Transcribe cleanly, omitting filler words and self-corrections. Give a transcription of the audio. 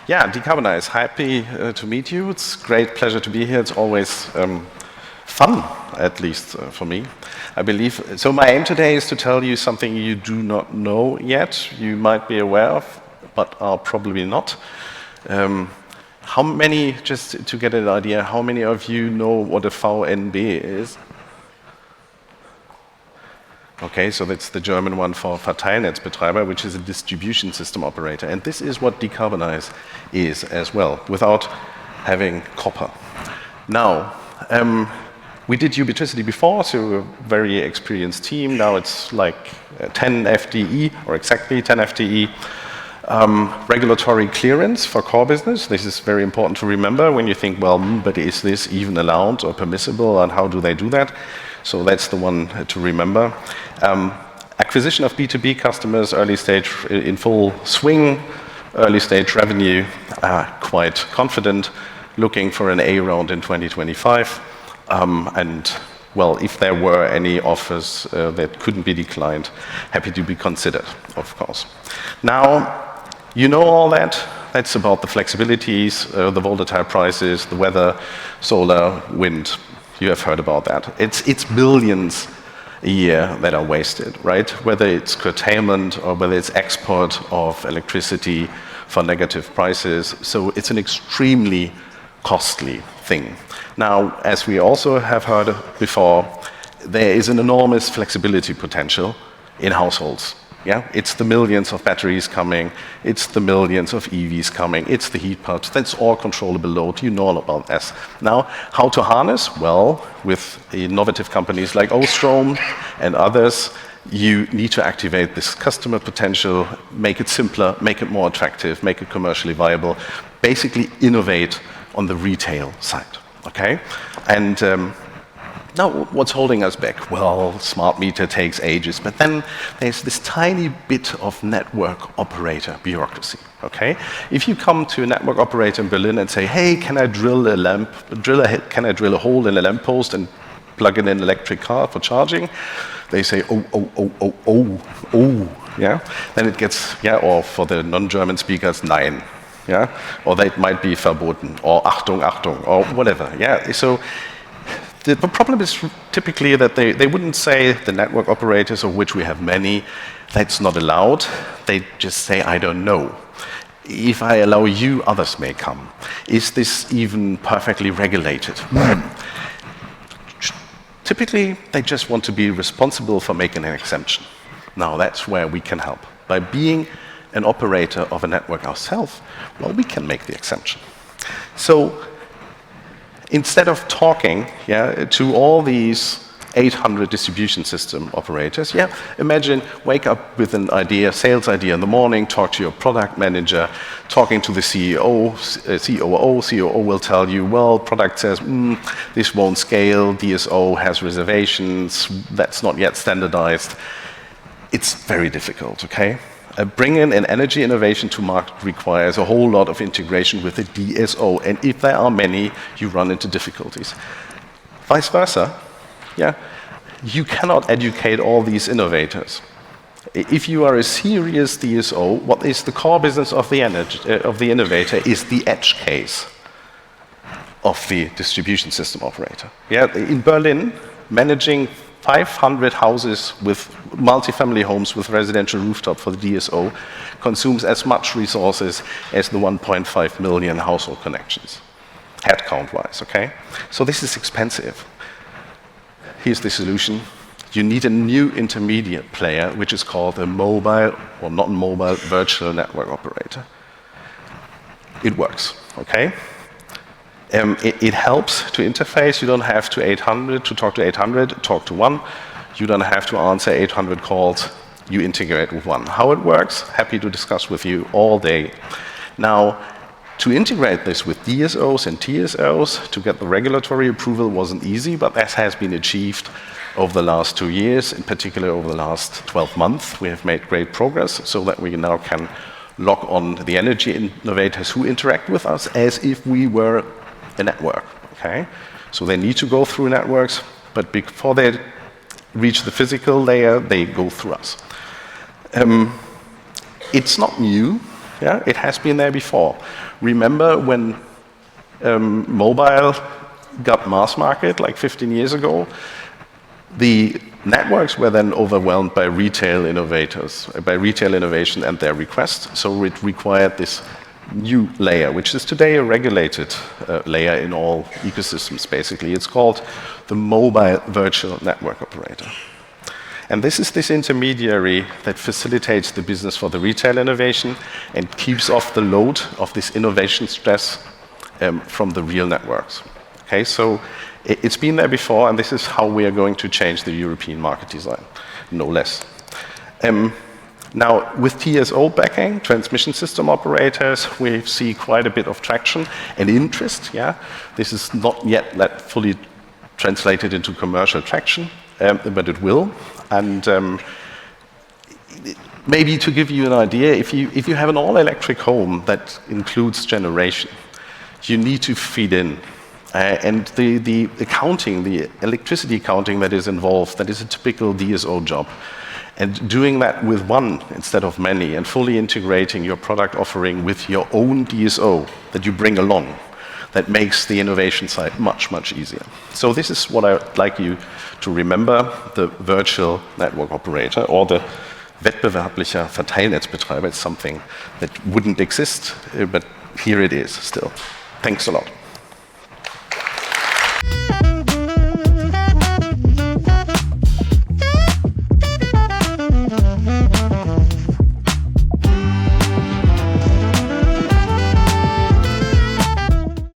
Yeah, Decarbon1ze, happy to meet you. It's a great pleasure to be here. It's always fun, at least for me, I believe. So my aim today is to tell you something you do not know yet, you might be aware of, but are probably not. How many, just to get an idea, how many of you know what a VNB is? Okay, so that's the German one for Verteilnetzbetreiber, which is a distribution system operator. And this is what Decarbon1ze is as well, without having copper. Now, we did ubiquity before, so a very experienced team. Now it's like 10 FTE, or exactly 10 FTE. Regulatory clearance for core business. This is very important to remember when you think, well, but is this even allowed or permissible, and how do they do that? So that's the one to remember. Acquisition of B2B customers, early stage in full swing, early stage revenue, quite confident, looking for an A round in 2025. And well, if there were any offers that couldn't be declined, happy to be considered, of course. Now, you know all that. That's about the flexibilities, the volatile prices, the weather, solar, wind. You have heard about that. It's billions a year that are wasted, right? Whether it's curtailment or whether it's export of electricity for negative prices. So it's an extremely costly thing. Now, as we also have heard before, there is an enormous flexibility potential in households. Yeah, it's the millions of batteries coming, it's the millions of EVs coming, it's the heat pumps, that's all controllable load, you know all about this. Now, how to harness? Well, with innovative companies like Ostrom and others, you need to activate this customer potential, make it simpler, make it more attractive, make it commercially viable, basically innovate on the retail side, okay? And now, what's holding us back? Well, smart meter takes ages, but then there's this tiny bit of network operator bureaucracy, okay? If you come to a network operator in Berlin and say, hey, can I drill a hole in a lamppost and plug in an electric car for charging? They say, oh, yeah? Then it gets, yeah, or for the non-German speakers, nein, yeah? Or that might be verboten, or Achtung, Achtung, or whatever, yeah? So, the problem is typically that they wouldn't say, the network operators, of which we have many, that's not allowed. They just say, I don't know. If I allow you, others may come. Is this even perfectly regulated? Typically, they just want to be responsible for making an exemption. Now, that's where we can help. By being an operator of a network ourselves, well, we can make the exemption. So, instead of talking to all these 800 distribution system operators, imagine wake up with an idea, sales idea in the morning, talk to your product manager, talking to the CEO, COO will tell you, well, product says, this won't scale, DSO has reservations, that's not yet standardized. It's very difficult, okay? Bringing an energy innovation to market requires a whole lot of integration with the DSO, and if there are many, you run into difficulties. Vice versa, you cannot educate all these innovators. If you are a serious DSO, what is the core business of the innovator is the edge case of the distribution system operator. In Berlin, managing 500 houses with multifamily homes with residential rooftop for the DSO consumes as much resources as the 1.5 million household connections, headcount-wise, okay? So this is expensive. Here's the solution. You need a new intermediate player, which is called a mobile, or not mobile, virtual network operator. It works, okay? It helps to interface. You don't have to talk to 800, talk to one. You don't have to answer 800 calls. You integrate with one. How it works, happy to discuss with you all day. Now, to integrate this with DSOs and TSOs, to get the regulatory approval wasn't easy, but that has been achieved over the last 2 years, in particular over the last 12 months. We have made great progress so that we now can lock on the energy innovators who interact with us as if we were a network, okay? So they need to go through networks, but before they reach the physical layer, they go through us. It's not new. Yeah, it has been there before. Remember when mobile got mass market like 15 years ago? The networks were then overwhelmed by retail innovators, by retail innovation and their requests. So it required this new layer, which is today a regulated layer in all ecosystems, basically. It's called the mobile virtual network operator. And this is this intermediary that facilitates the business for the retail innovation and keeps off the load of this innovation stress from the real networks. Okay, so it's been there before, and this is how we are going to change the European market design, no less. Now, with TSO backing, transmission system operators, we see quite a bit of traction and interest. Yeah, this is not yet fully translated into commercial traction, but it will. And maybe to give you an idea, if you have an all-electric home that includes generation, you need to feed in. And the accounting, the electricity accounting that is involved, that is a typical DSO job. And doing that with one instead of many, and fully integrating your product offering with your own DSO that you bring along, that makes the innovation side much, much easier. So this is what I would like you to remember, the virtual network operator, or the wettbewerblicher Verteilnetzbetreiber. It's something that wouldn't exist, but here it is still. Thanks a lot.